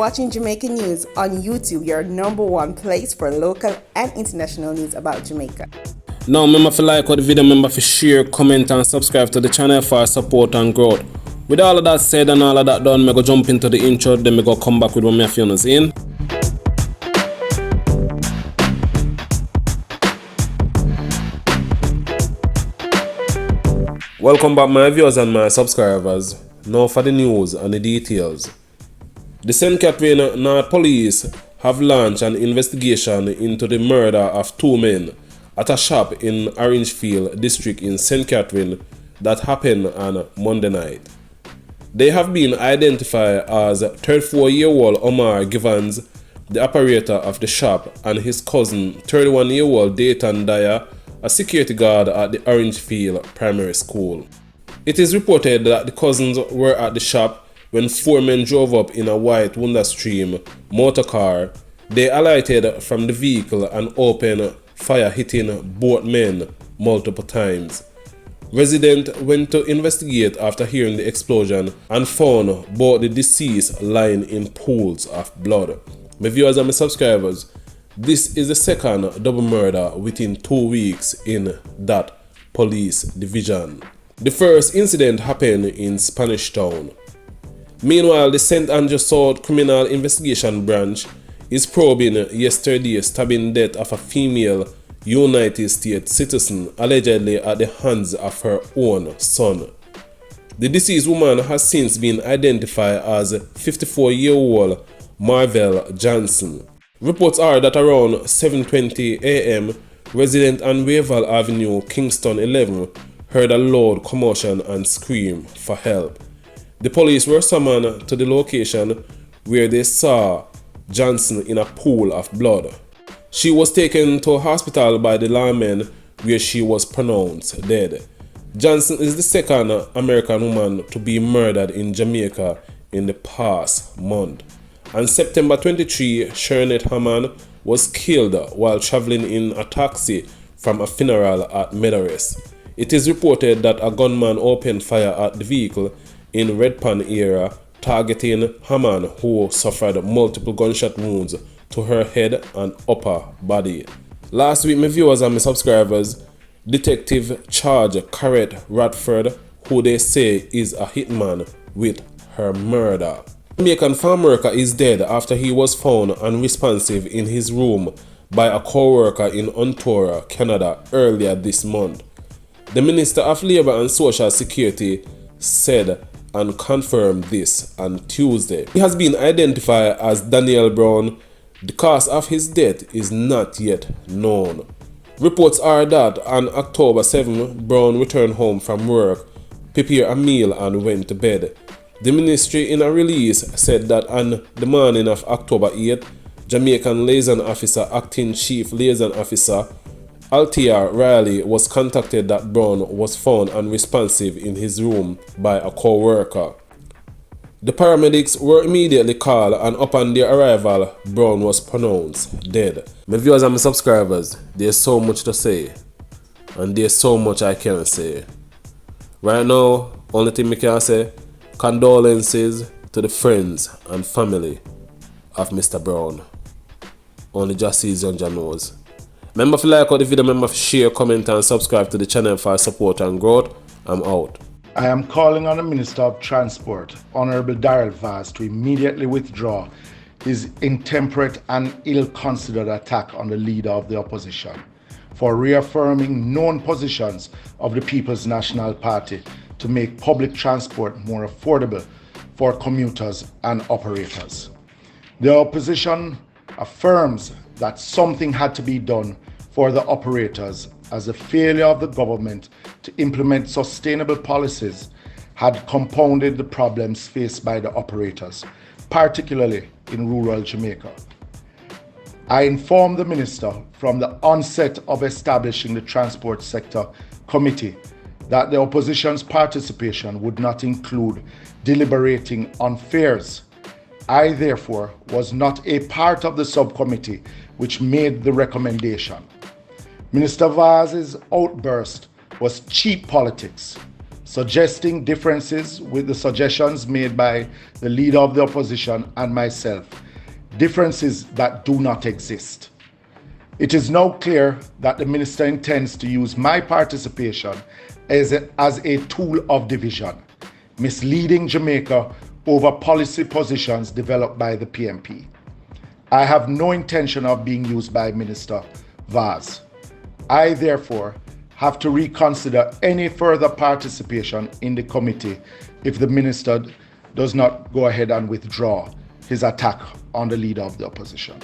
watching Jamaican News on YouTube, your number one place for local and international news about Jamaica. Now, remember to like the video, remember to share, comment and subscribe to the channel for support and growth. With all of that said and all of that done, I go jump into the intro, then I go come back with what my feelings in. Welcome back my viewers and my subscribers. Now for the news and the details. The St. Catherine North Police have launched an investigation into the murder of two men at a shop in Orangefield district in St. Catherine that happened on Monday night. They have been identified as 34-year-old Omar Givens, the operator of the shop, and his cousin, 31-year-old Dayton Dyer, a security guard at the Orangefield Primary School. It is reported that the cousins were at the shop when four men drove up in a white Wonderstream motor car. They alighted from the vehicle and opened fire, hitting both men multiple times. Residents went to investigate after hearing the explosion and found both the deceased lying in pools of blood. My viewers and my subscribers, this is the second double murder within 2 weeks in that police division. The first incident happened in Spanish Town. Meanwhile, the St. Andrew South Criminal Investigation Branch is probing yesterday's stabbing death of a female United States citizen allegedly at the hands of her own son. The deceased woman has since been identified as 54-year-old Marvel Johnson. Reports are that around 7:20 a.m., residents on Wayval Avenue, Kingston 11, heard a loud commotion and scream for help. The police were summoned to the location where they saw Johnson in a pool of blood. She was taken to a hospital by the lawmen where she was pronounced dead. Johnson is the second American woman to be murdered in Jamaica in the past month. On September 23, Shernet Hammond was killed while traveling in a taxi from a funeral at Meadowrest. It is reported that a gunman opened fire at the vehicle in Red Pan area, targeting Hammond, who suffered multiple gunshot wounds to her head and upper body. Last week, my viewers and my subscribers, Detective charged Carrette Radford, who they say is a hitman, with her murder. Jamaican farm worker is dead after he was found unresponsive in his room by a co-worker in Ontario, Canada earlier this month. The Minister of Labour and Social Security said and confirmed this on Tuesday. He has been identified as Daniel Brown. The cause of his death is not yet known. Reports are that on October 7, Brown returned home from work, prepared a meal and went to bed. The ministry in a release said that on the morning of October 8, Jamaican Liaison Officer, Acting Chief Liaison Officer Althea Riley was contacted that Brown was found unresponsive in his room by a co-worker. The paramedics were immediately called and upon their arrival, Brown was pronounced dead. My viewers and my subscribers, there's so much to say and there's so much I can't say. Right now, only thing I can say, condolences to the friends and family of Mr. Brown. Only just sees John knows. Remember to like the video, remember to share, comment and subscribe to the channel for support and growth. I'm out. I am calling on the Minister of Transport, Honorable Darrell Vaz, to immediately withdraw his intemperate and ill-considered attack on the leader of the opposition for reaffirming known positions of the People's National Party to make public transport more affordable for commuters and operators. The opposition affirms that something had to be done for the operators as the failure of the government to implement sustainable policies had compounded the problems faced by the operators, particularly in rural Jamaica. I informed the Minister from the onset of establishing the Transport Sector Committee that the opposition's participation would not include deliberating on fares. I therefore was not a part of the subcommittee which made the recommendation. Minister Vaz's outburst was cheap politics, suggesting differences with the suggestions made by the leader of the opposition and myself, differences that do not exist. It is now clear that the minister intends to use my participation as a tool of division, misleading Jamaica over policy positions developed by the PMP. I have no intention of being used by Minister Vaz. I therefore have to reconsider any further participation in the committee if the minister does not go ahead and withdraw his attack on the leader of the opposition.